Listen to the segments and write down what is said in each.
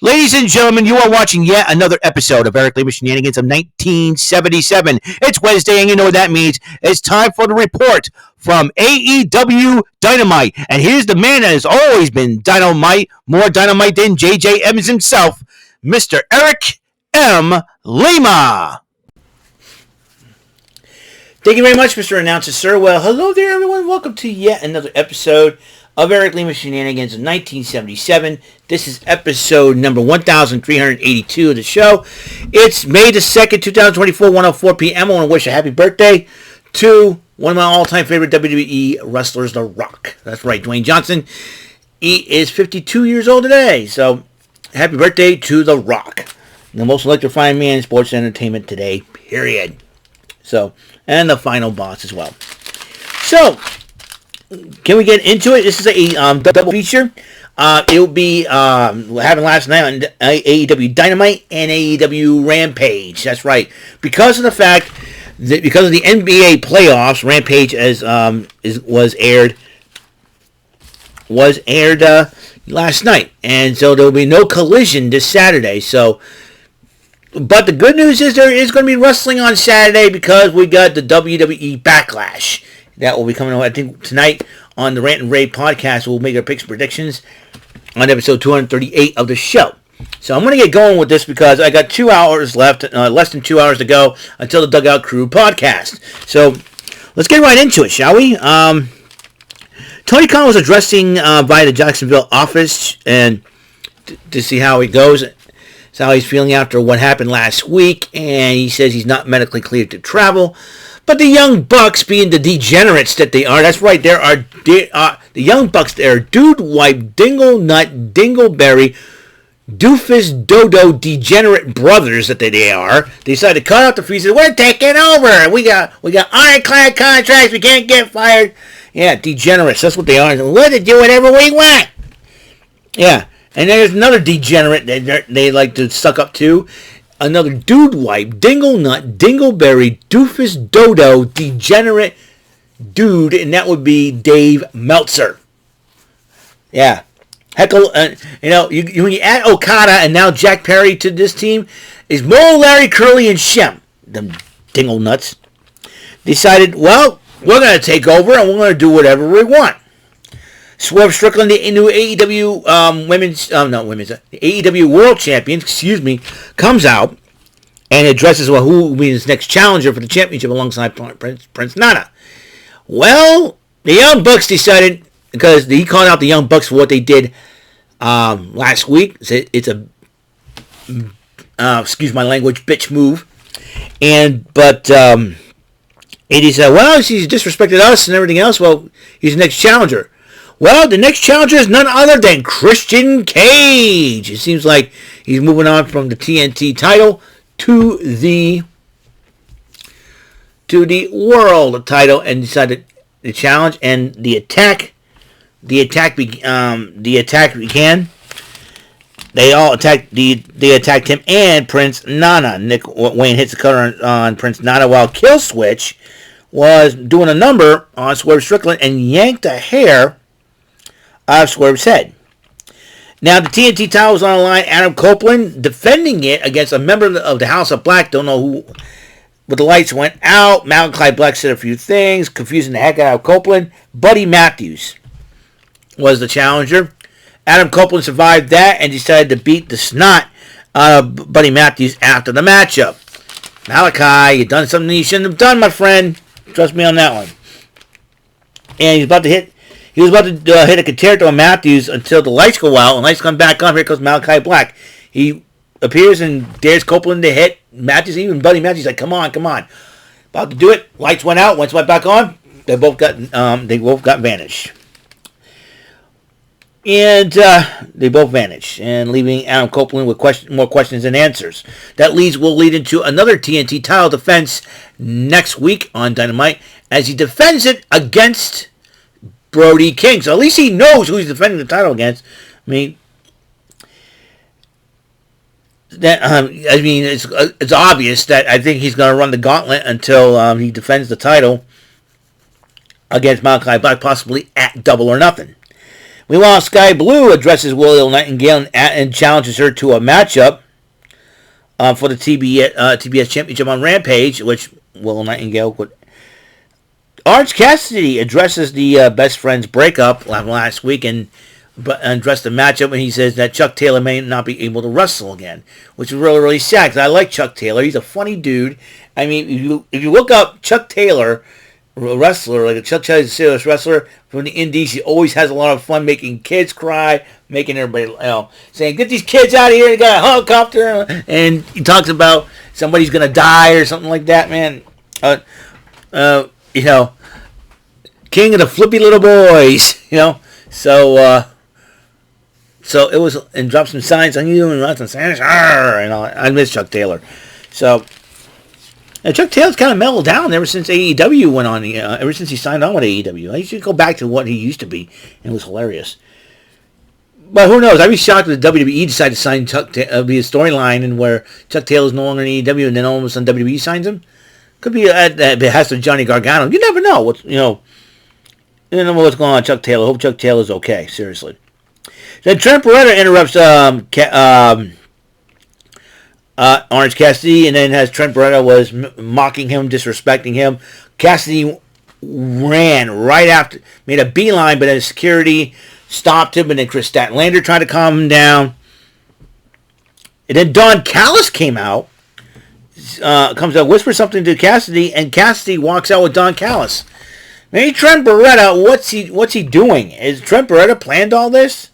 Ladies and gentlemen, you are watching yet another episode of Eric Lima Shenanigans of 1977. It's Wednesday, and you know what that means. It's time for the report from AEW Dynamite. And here's the man that has always been Dynamite, more Dynamite than J.J. Evans himself, Mr. Eric M. Lima. Thank you very much, Mr. Announcer, sir. Well, hello there, everyone. Welcome to yet another episode of Eric Lima Shenanigans of 1977. This is episode number 1382 of the show. It's May the 2nd, 2024, 1:04 p.m. I want to wish a happy birthday to one of my all-time favorite WWE wrestlers, The Rock. That's right, Dwayne Johnson. He is 52 years old today, so happy birthday to The Rock. The most electrifying man in sports entertainment today, period. So, and the final boss as well. So, can we get into it? This is a double feature. It will be happened last night on AEW Dynamite and AEW Rampage. That's right. Because of the fact that because of the NBA playoffs, Rampage was aired last night, and so there will be no collision this Saturday. So, but the good news is there is going to be wrestling on Saturday because we got the WWE Backlash. That will be coming out, I think, tonight on the Rant and Rave podcast. We'll make our picks and predictions on episode 238 of the show. So I'm going to get going with this because I got 2 hours left, less than 2 hours to go until the Dugout Crew podcast. So let's get right into it, shall we? Tony Khan was addressing via the Jacksonville office and to see how he goes. That's how he's feeling after what happened last week, and he says he's not medically cleared to travel. But the Young Bucks, being the degenerates that they are, that's right, the Young Bucks, they're dude wipe, dingle nut, dingleberry, doofus, dodo, degenerate brothers that they are. They decided to cut out the fees. We're taking over. We got ironclad contracts. We can't get fired. Yeah, degenerates. That's what they are. We're to do whatever we want. Yeah, and there's another degenerate they like to suck up to. Another dude wipe, dingle nut, dingleberry, doofus, dodo, degenerate dude, and that would be Dave Meltzer. Yeah. Heckle, when you add Okada and now Jack Perry to this team, is Mo, Larry, Curly, and Shem, them dingle nuts, decided, well, we're going to take over and we're going to do whatever we want. Swerve Strickland, the new AEW AEW World Champion, comes out and addresses who will be his next challenger for the championship alongside Prince Nana. Well, the Young Bucks decided, because he called out the Young Bucks for what they did last week. It's a excuse my language, bitch move. But he said, well, he's disrespected us and everything else. Well, he's the next challenger. Well, the next challenger is none other than Christian Cage. It seems like he's moving on from the TNT title to the world title and decided to challenge. And the attack began. They all attacked. They attacked him and Prince Nana. Nick Wayne hits the cutter on Prince Nana while Killswitch was doing a number on Swerve Strickland and yanked a hair out of Swerve's head. Now, the TNT title was on the line. Adam Copeland defending it against a member of the House of Black. Don't know who. But the lights went out. Malachi Black said a few things, confusing the heck out of Copeland. Buddy Matthews was the challenger. Adam Copeland survived that and decided to beat the snot out of Buddy Matthews after the matchup. Malachi, you done something you shouldn't have done, my friend. Trust me on that one. And he was about to hit a concerto on Matthews until the lights go out, and lights come back on. Here comes Malachi Black. He appears and dares Copeland to hit Matthews. Even Buddy Matthews like, come on. About to do it. Lights went out. Once went back on, they both got vanished. And they both vanished, and leaving Adam Copeland with more questions than answers. That will lead into another TNT title defense next week on Dynamite as he defends it against Brody King. So at least he knows who he's defending the title against. I mean, it's obvious that I think he's going to run the gauntlet until he defends the title against Malachi Black, possibly at Double or Nothing. Meanwhile, Sky Blue addresses Willow Nightingale and challenges her to a matchup for the TBS Championship on Rampage, which Willow Nightingale would. Orange Cassidy addresses the best friends breakup last week and addressed the matchup, and he says that Chuck Taylor may not be able to wrestle again, which is really, really sad because I like Chuck Taylor. He's a funny dude. I mean, if you look up Chuck Taylor, a wrestler, like a Chuck Taylor's a serious wrestler from the Indies, he always has a lot of fun making kids cry, making everybody, saying, get these kids out of here, you got a helicopter, and he talks about somebody's going to die or something like that, man. King of the flippy little boys, So it was, and dropped some signs on you and lots of signs, and all. I miss Chuck Taylor. So, and Chuck Taylor's kind of mellowed down ever since AEW went on, ever since he signed on with AEW. He should go back to what he used to be, and it was hilarious. But who knows? I'd be shocked if the WWE decided to sign Chuck be a storyline and where Chuck Taylor's no longer in AEW and then all of a sudden WWE signs him. Could be at the behest of Johnny Gargano. You never know. You don't know what's going on with Chuck Taylor. Hope Chuck Taylor's okay. Seriously. Then Trent Beretta interrupts Orange Cassidy, and then as Trent Beretta was mocking him, disrespecting him, Cassidy ran right after, made a beeline, but then security stopped him, and then Chris Statlander tried to calm him down. And then Don Callis came out, comes out, whispers something to Cassidy, and Cassidy walks out with Don Callis. Maybe Trent Beretta, what's he doing? Is Trent Beretta planned all this?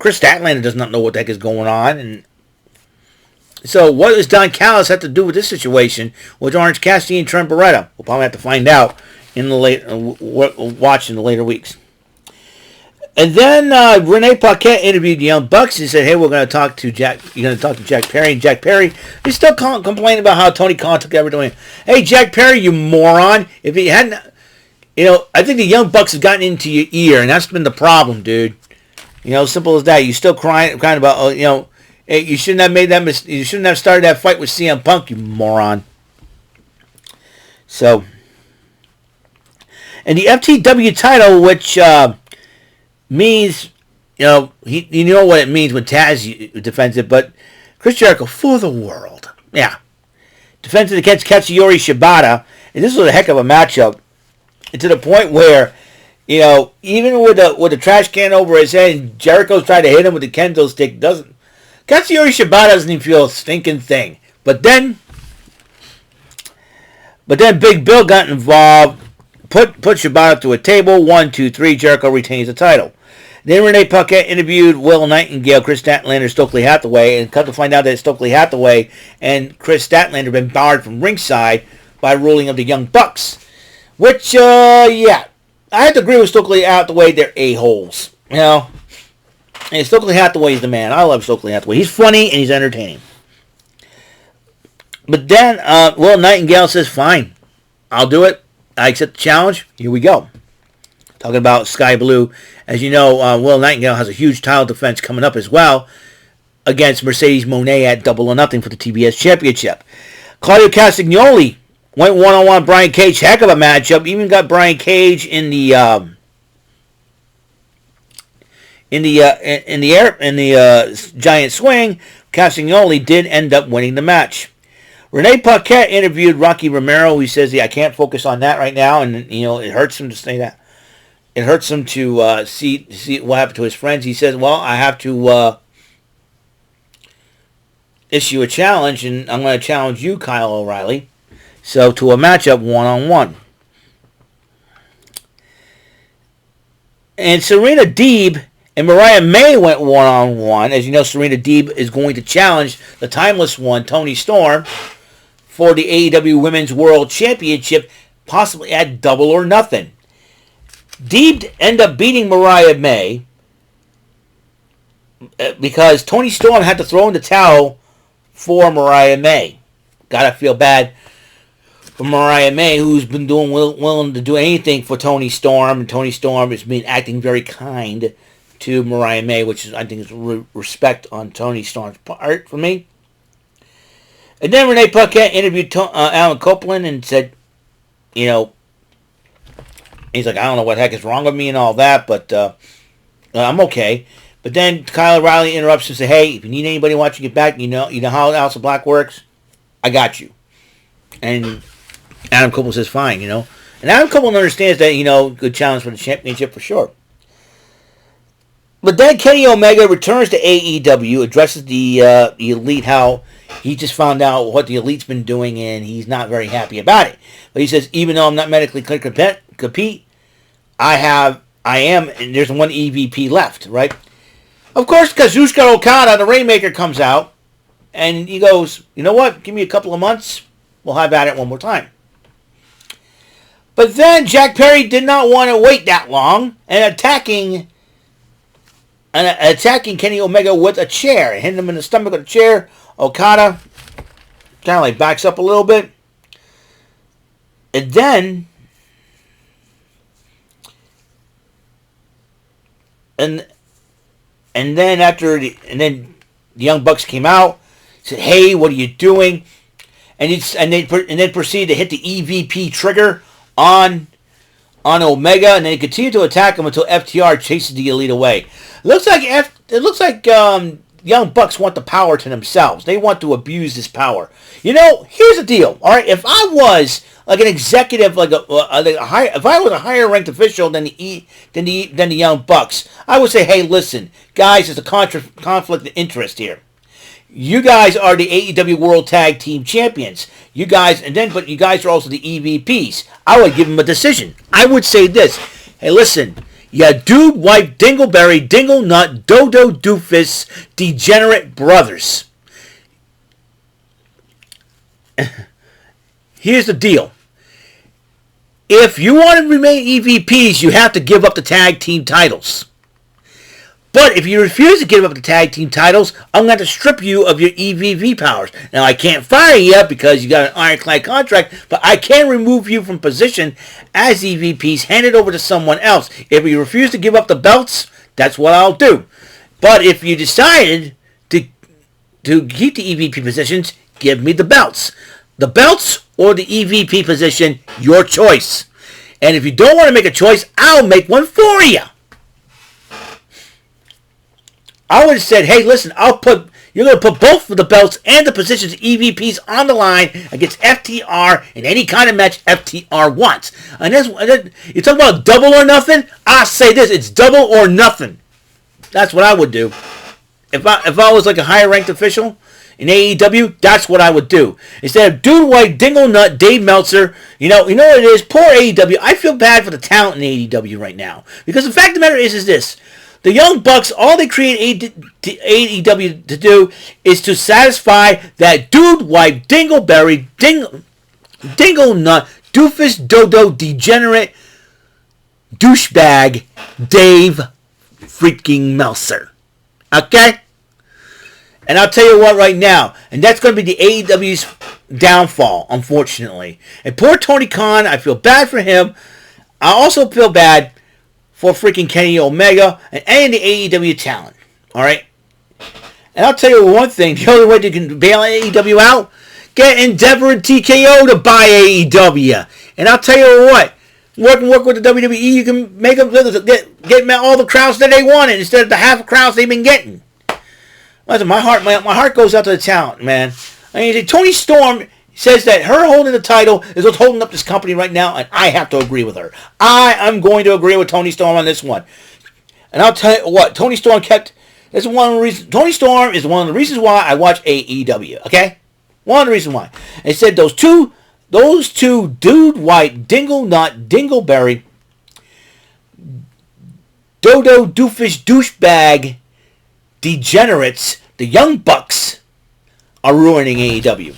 Chris Statlander does not know what the heck is going on, and so what does Don Callis have to do with this situation with Orange Cassidy and Trent Beretta? We'll probably have to find out in the watch in the later weeks. And then Renee Paquette interviewed the Young Bucks and said, "Hey, we're going to talk to Jack. You're going to talk to Jack Perry." And Jack Perry is still complaining about how Tony Khan took everything. Hey, Jack Perry, you moron! If he hadn't, I think the Young Bucks have gotten into your ear, and that's been the problem, dude. Simple as that. You still crying about, hey, you shouldn't have made that. You shouldn't have started that fight with CM Punk, you moron. So, and the FTW title, which means, you know what it means when Taz defends it, but Chris Jericho, for the world, defends it against Katsuyori Shibata, and this was a heck of a matchup, and to the point where, even with the trash can over his head, and Jericho's trying to hit him with the kendo stick, Katsuyori Shibata doesn't even feel a stinking thing. But then Big Bill got involved, put Shibata to a table. 1, 2, 3. Jericho retains the title. Then Renee Paquette interviewed Will Nightingale, Chris Statlander, Stokely Hathaway, and come to find out that Stokely Hathaway and Chris Statlander have been barred from ringside by ruling of the Young Bucks. Which, I have to agree with Stokely Hathaway. They're a-holes. And Stokely Hathaway is the man. I love Stokely Hathaway. He's funny and he's entertaining. But then Will Nightingale says, fine, I'll do it. I accept the challenge. Here we go. Talking about Sky Blue. As you know, Will Nightingale has a huge title defense coming up as well against Mercedes Moné at Double or Nothing for the TBS Championship. Claudio Castagnoli went one-on-one Brian Cage. Heck of a matchup. Even got Brian Cage in the giant swing. Castagnoli did end up winning the match. Renee Paquette interviewed Rocky Romero. He says, I can't focus on that right now, and it hurts him to say that. It hurts him to see what happened to his friends. He says, well, I have to issue a challenge, and I'm going to challenge you, Kyle O'Reilly, so to a matchup one-on-one. And Serena Deeb and Mariah May went one-on-one. As you know, Serena Deeb is going to challenge the timeless one, Toni Storm, for the AEW Women's World Championship, possibly at Double or Nothing. Deeb ended up beating Mariah May because Toni Storm had to throw in the towel for Mariah May. Gotta feel bad for Mariah May, who's been willing to do anything for Toni Storm, and Toni Storm has been acting very kind to Mariah May, which is, I think, is respect on Toni Storm's part for me. And then Renee Paquette interviewed Alan Copeland and said, He's like, I don't know what the heck is wrong with me and all that, but I'm okay. But then Kyle O'Reilly interrupts and says, hey, if you need anybody watching you get back, you know how House of Black works? I got you. And Adam Cole says, fine, And Adam Cole understands that, good challenge for the championship for sure. But then Kenny Omega returns to AEW, addresses the Elite, how he just found out what the Elite's been doing, and he's not very happy about it. But he says, even though I'm not medically cleared to compete, I am, and there's one EVP left, right? Of course, Kazuchika Okada, the Rainmaker, comes out, and he goes, you know what? Give me a couple of months. We'll have at it one more time. But then Jack Perry did not want to wait that long, and attacking Kenny Omega with a chair, and hitting him in the stomach with a chair. Okada kind of like backs up a little bit, and then the Young Bucks came out, said, "Hey, what are you doing?" And then proceed to hit the EVP trigger on Omega, and then they continue to attack him until FTR chases the Elite away. It looks like Young Bucks want the power to themselves. They want to abuse this power. Here's the deal. All right, if I was like an executive, if I was a higher ranked official than the Young Bucks, I would say, hey, listen, guys, there's a conflict of interest here. You guys are the AEW World Tag Team Champions. You guys are also the EVPs. I would give them a decision. I would say this. Hey, listen. You dude, wife, dingleberry, dingle nut, dodo doofus, degenerate brothers. Here's the deal. If you want to remain EVPs, you have to give up the tag team titles. But if you refuse to give up the tag team titles, I'm going to strip you of your EVP powers. Now, I can't fire you because you got an ironclad contract, but I can remove you from position as EVPs, hand it over to someone else. If you refuse to give up the belts, that's what I'll do. But if you decided to keep the EVP positions, give me the belts. The belts or the EVP position, your choice. And if you don't want to make a choice, I'll make one for you. I would have said, hey, listen, you're going to put both of the belts and the positions EVPs on the line against FTR in any kind of match FTR wants. And then you talk about double or nothing? I say this, it's double or nothing. That's what I would do. If I was like a higher ranked official in AEW, that's what I would do. Instead of dude white dingle nut Dave Meltzer, you know what it is? Poor AEW. I feel bad for the talent in AEW right now. Because the fact of the matter is this. The Young Bucks, all they create AEW to do is to satisfy that dude wipe, dingleberry, dingle nut, doofus, dodo, degenerate, douchebag, Dave freaking Meltzer. Okay? And I'll tell you what right now, and that's going to be the AEW's downfall, unfortunately. And poor Tony Khan, I feel bad for him. I also feel bad for freaking Kenny Omega and any of the AEW talent. Alright? And I'll tell you one thing. The only way you can bail AEW out, get Endeavor and TKO to buy AEW. And I'll tell you what. Work with the WWE, you can make them get all the crowds that they wanted instead of the half crowds they've been getting. Listen, my heart goes out to the talent, man. I mean, Tony Storm says that her holding the title is what's holding up this company right now, and I have to agree with her. I am going to agree with Tony Storm on this one. And I'll tell you what, Tony Storm is one of the reasons. Tony Storm is one of the reasons why I watch AEW. Okay, one of the reasons why. It said those two dude white dingle nut dingleberry dodo doofus douchebag degenerates, the Young Bucks, are ruining AEW.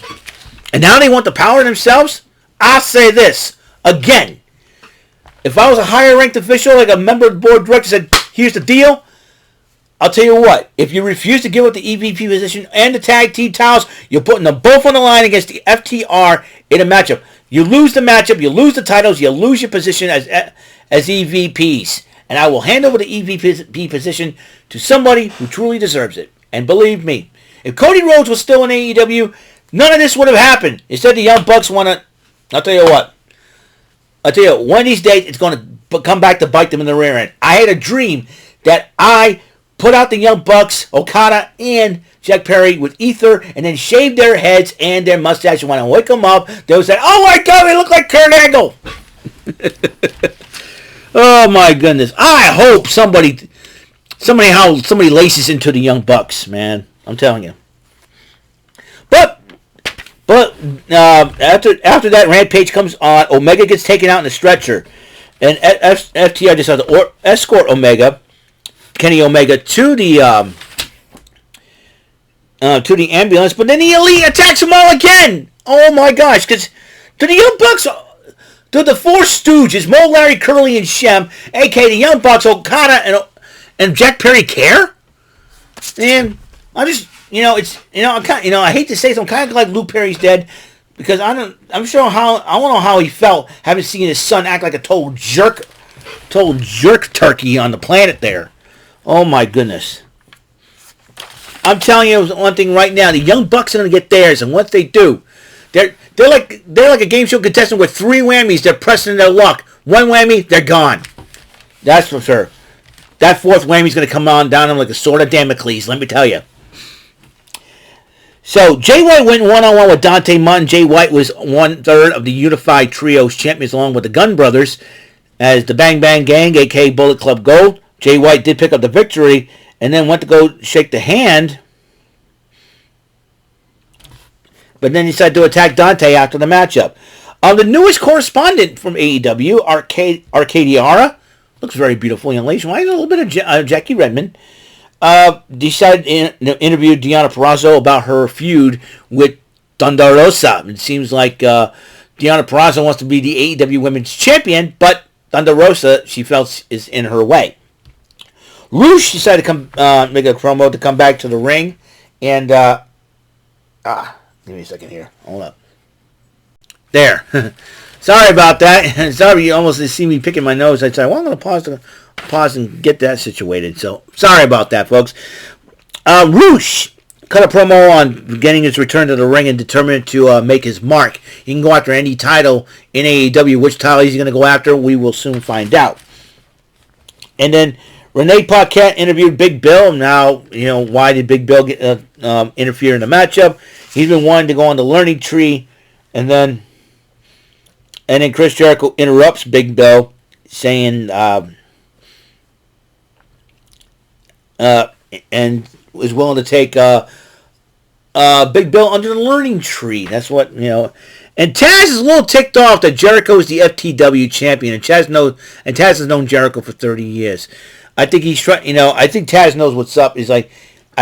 And now they want the power themselves? I'll say this. Again. If I was a higher ranked official, like a member of the board of directors, said, here's the deal. I'll tell you what. If you refuse to give up the EVP position and the tag team titles, you're putting them both on the line against the FTR in a matchup. You lose the matchup, you lose the titles, you lose your position as EVPs. And I will hand over the EVP position to somebody who truly deserves it. And believe me, if Cody Rhodes was still in AEW, none of this would have happened. Instead, the Young Bucks want to... I'll tell you what. One of these days, it's going to but come back to bite them in the rear end. I had a dream that I put out the Young Bucks, Okada, and Jack Perry with ether, and then shaved their heads and their mustache. And when I wake them up, they would say, "Oh my God, we look like Kurt Angle." Oh my goodness! I hope somebody laces into the Young Bucks, man. I'm telling you. But after that, Rampage comes on. Omega gets taken out in a stretcher, and FTR decides to escort Kenny Omega to the ambulance. But then the Elite attacks them all again. Oh my gosh! Because to the Young Bucks, to the Four Stooges, Mo, Larry, Curly, and Shem, aka the Young Bucks, Okada, and Jack Perry care. And I just. I hate to say so. I'm kind of glad Luke Perry's dead because I want to know how he felt having seen his son act like a total jerk turkey on the planet there. Oh my goodness! I'm telling you one thing right now: the Young Bucks are going to get theirs, and once they do, they're like a game show contestant with 3 whammies. They're pressing their luck. 1 whammy, they're gone. That's for sure. That 4th whammy's going to come on down them like a sword of Damocles. Let me tell you. So, Jay White went one-on-one with Dante Martin. Jay White was 1/3 of the Unified Trios champions along with the Gun Brothers as the Bang Bang Gang, a.k.a. Bullet Club Gold. Jay White did pick up the victory and then went to go shake the hand. But then he decided to attack Dante after the matchup. The newest correspondent from AEW, Arcadia, looks very beautiful young lady. Why a little bit of Jackie Redmond. Decided to interview Deonna Purrazzo about her feud with Thunder Rosa. It seems like Deonna Purrazzo wants to be the AEW Women's Champion, but Thunder Rosa, she felt, is in her way. Roosh decided to come make a promo to come back to the ring, and give me a second here. Hold up. There. Sorry about that. Sorry, you almost see me picking my nose. I said, well, I'm going to pause and get that situated. So, sorry about that, folks. Roosh cut a promo on getting his return to the ring and determined to make his mark. He can go after any title in AEW. Which title he's going to go after, we will soon find out. And then Renee Paquette interviewed Big Bill. Now, why did Big Bill get, interfere in the matchup? He's been wanting to go on the learning tree. And then Chris Jericho interrupts Big Bill, saying, and was willing to take Big Bill under the learning tree. That's what, And Taz is a little ticked off that Jericho is the FTW champion, and Taz has known Jericho for 30 years. I think he's trying. I think Taz knows what's up. I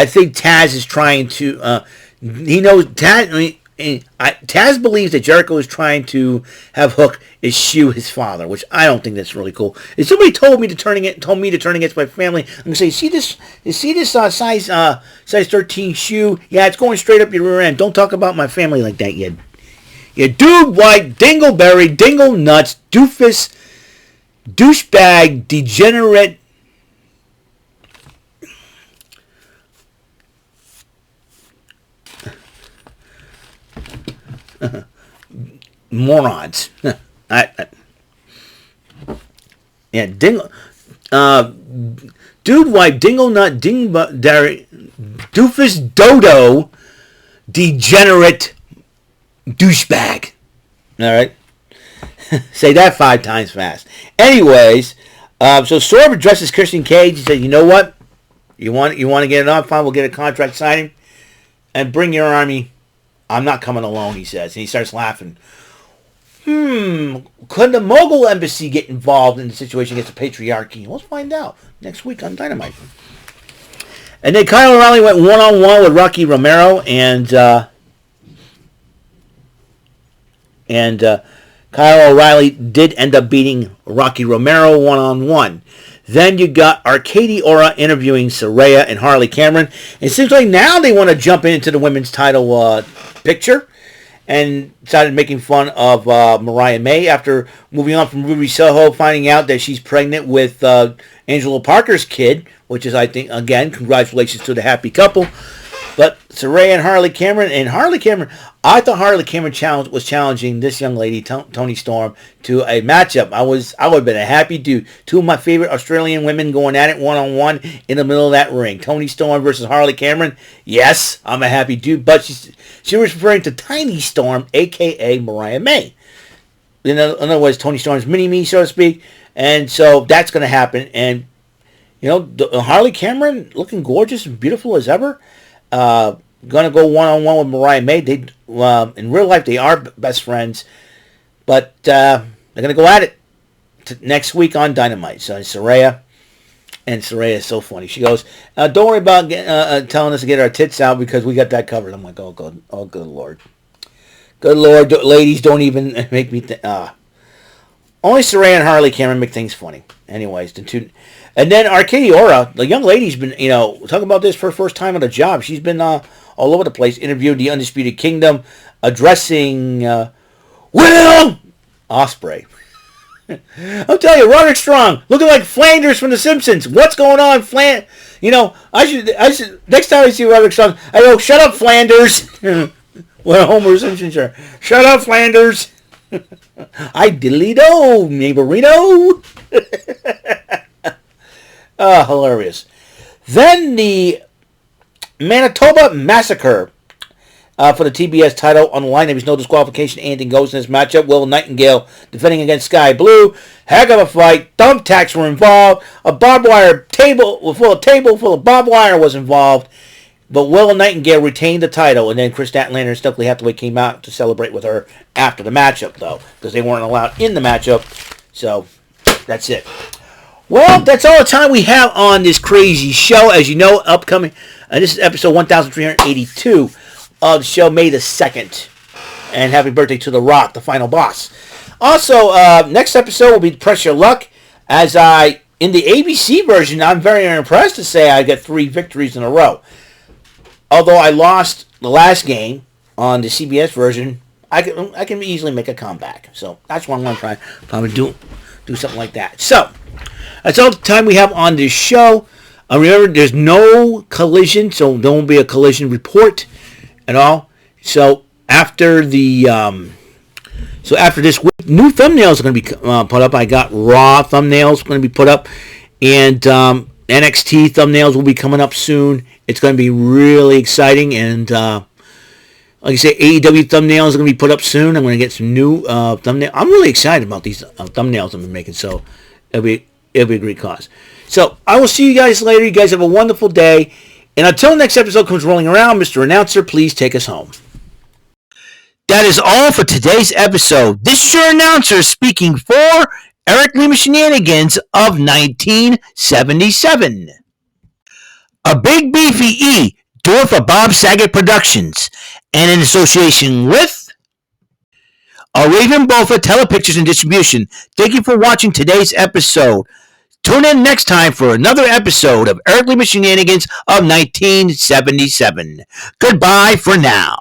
think Taz is trying to. He knows Taz. Taz believes that Jericho is trying to have Hook eschew his father, which I don't think that's really cool. If somebody told me to turn against my family, I'm gonna say, you see this size 13 shoe? Yeah, it's going straight up your rear end. Don't talk about my family like that, you dude, white, dingleberry, dingle nuts, doofus, douchebag, degenerate. Morons. Dingle. Dude, wipe, dingle nut, doofus, dodo, degenerate, douchebag. All right. Say that 5 times fast. Anyways, so Sorb addresses Christian Cage. He said, "You know what? You want to get it on? Fine, we'll get a contract signing and bring your army. I'm not coming alone," he says. And he starts laughing. Could the Mogul Embassy get involved in the situation against the Patriarchy? Let's find out next week on Dynamite. And then Kyle O'Reilly went one-on-one with Rocky Romero, and Kyle O'Reilly did end up beating Rocky Romero one-on-one. Then you got Arcadia Ora interviewing Saraya and Harley Cameron. It seems like now they want to jump into the women's title picture, and started making fun of Mariah May after moving on from Ruby Soho, finding out that she's pregnant with Angelo Parker's kid, which is, I think, again, congratulations to the happy couple. But Saraya and Harley Cameron, I thought Harley Cameron was challenging this young lady, Toni Storm, to a matchup. I would have been a happy dude. Two of my favorite Australian women going at it one-on-one in the middle of that ring. Toni Storm versus Harley Cameron. Yes, I'm a happy dude. But she was referring to Tiny Storm, a.k.a. Mariah May. In other words, Toni Storm's mini-me, so to speak. And so that's going to happen. And, Harley Cameron looking gorgeous and beautiful as ever. Gonna go one-on-one with Mariah May. In real life, they are best friends, but they're gonna go at it next week on Dynamite. So Saraya is so funny. She goes, "Don't worry about telling us to get our tits out because we got that covered." I'm like, "Oh good Lord, good Lord, ladies, don't even make me think." Only Saraya and Harley Cameron make things funny. Anyways, and then Arcadia Ora, the young lady's been, talking about this for her first time on the job. She's been all over the place, interviewed the Undisputed Kingdom, addressing Will Ospreay. I'll tell you, Roderick Strong, looking like Flanders from The Simpsons. What's going on, I should, next time I see Roderick Strong, I go, shut up, Flanders. What Homer Simpson shirt. Shut up, Flanders. I diddly-do, neighborino. Hilarious. Then the Manitoba Massacre for the TBS title on the line. There was no disqualification. Anything goes in this matchup. Will Nightingale defending against Sky Blue. Heck of a fight. Thumbtacks were involved. A barbed wire table full of barbed wire was involved. But Will Nightingale retained the title, and then Chris Statlander and Stokely Hathaway came out to celebrate with her after the matchup, though, because they weren't allowed in the matchup. So that's it. Well, that's all the time we have on this crazy show. As you know, upcoming, this is episode 1382 of the show, May the 2nd. And happy birthday to The Rock, the final boss. Also, next episode will be Press Your Luck. In the ABC version, I'm very impressed to say I got 3 victories in a row. Although I lost the last game on the CBS version, I can easily make a comeback. So that's what I'm going to try. Probably do something like that. So that's all the time we have on this show. Remember, there's no collision, so there won't be a collision report at all. So after this week, new thumbnails are going to be put up. I got Raw thumbnails going to be put up, and NXT thumbnails will be coming up soon. It's going to be really exciting, and like I say, AEW thumbnails are going to be put up soon. I'm going to get some new thumbnails. I'm really excited about these thumbnails I've been making, so it'll be a great cause. So I will see you guys later. You guys have a wonderful day, and until the next episode comes rolling around, Mr. Announcer, please take us home. That is all for today's episode. This is your announcer speaking for Eric Lima Shenanigans of 1977. A Big Beefy E, doing for Bob Saget Productions, and in association with a Raven Bofa Telepictures and Distribution. Thank you for watching today's episode. Tune in next time for another episode of Eric Lima Shenanigans of 1977. Goodbye for now.